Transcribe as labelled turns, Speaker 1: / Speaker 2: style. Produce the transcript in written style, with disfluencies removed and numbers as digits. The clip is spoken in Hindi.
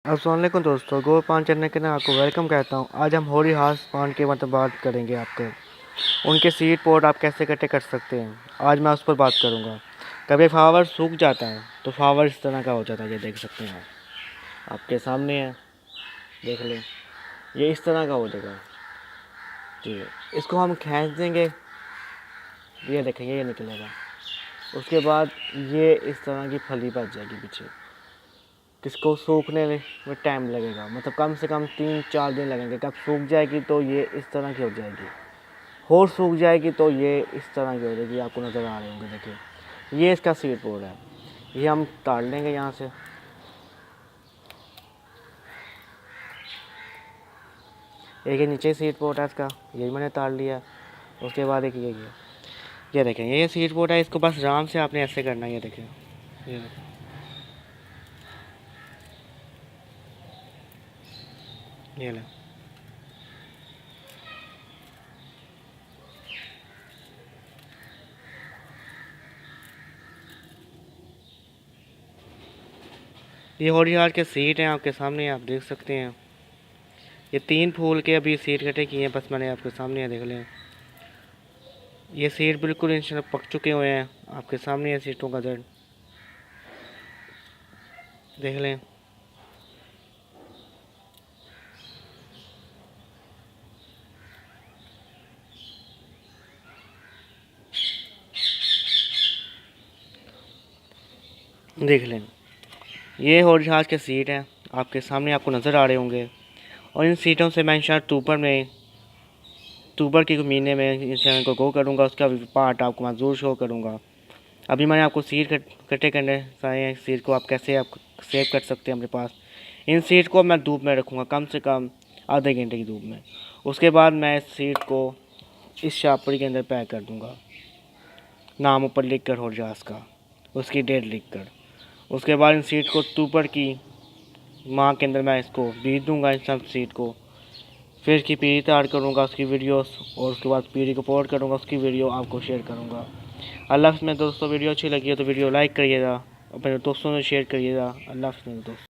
Speaker 1: अस्सलाम वालेकुम दोस्तों, गौर पान चैनल के ना आपको वेलकम कहता हूँ। आज हम होरी हास पान के बात करेंगे आपको। उनके सीड पोट आप कैसे इकट्ठे कर सकते हैं, आज मैं उस पर बात करूँगा। कभी फ्लावर सूख जाता है तो फ्लावर इस तरह का हो जाता है, ये देख सकते हैं आप, आपके सामने है, देख लें, ये इस तरह का हो जाएगा जी। इसको हम खींच देंगे, ये देखेंगे ये निकलेगा। उसके बाद ये इस तरह की फली बच जाएगी पीछे। किसको सूखने में टाइम लगेगा, मतलब कम से कम 3-4 दिन लगेंगे। कब सूख जाएगी तो ये इस तरह की हो जाएगी, और सूख जाएगी तो ये इस तरह की हो जाएगी। आपको नज़र आ रहे होंगे, देखिए ये इसका सीड पोड है। ये हम ताड़ लेंगे यहाँ से, एक नीचे सीड पोड है इसका, ये मैंने ताड़ लिया। उसके बाद एक ये देखें, ये सीड पोड है। इसको बस आराम से आपने ऐसे करना है, ये देखें, ये ले। ये होरिहार के सीड हैं, आपके सामने आप देख सकते हैं। ये 3 फूल के अभी सीड इकट्ठे किए हैं, बस मैंने आपके सामने देख लें। ये सीड बिल्कुल इंशाल्लाह पक चुके हुए हैं, आपके सामने है सीटों का जड़, देख लें। देख लें, ये होरिहार के सीड हैं, आपके सामने आपको नज़र आ रहे होंगे। और इन सीटों से मैं इंशाल्लाह अक्टूबर के महीने में इस चैनल को गो करूँगा, उसका भी पार्ट आपको मैं ज़रूर शो करूँगा। अभी मैंने आपको सीड इकट्ठे करने चाहिए हैं। सीड को आप कैसे आप सेव कर सकते हैं अपने पास। इन सीड को मैं धूप में रखूँगा, कम से कम आधे घंटे की धूप में। उसके बाद मैं इस सीड को इस शापड़ी के अंदर पैक कर दूँगा, नाम ऊपर लिख कर होरिहार का, उसकी डेट लिख कर। उसके बाद इन सीड को अक्टूबर की माह के अंदर मैं इसको बीज दूँगा, इन सब सीड को। फिर इसकी पीढ़ी तैयार करूँगा, उसकी वीडियोस, और उसके बाद पीढ़ी को अपलोड करूँगा, उसकी वीडियो आपको शेयर करूँगा। अल्लाह हाफ़िज़ में दोस्तों, वीडियो अच्छी लगी है तो वीडियो लाइक करिएगा, अपने दोस्तों में शेयर करिएगा। अल्लाह हाफ़िज़ में दोस्तों।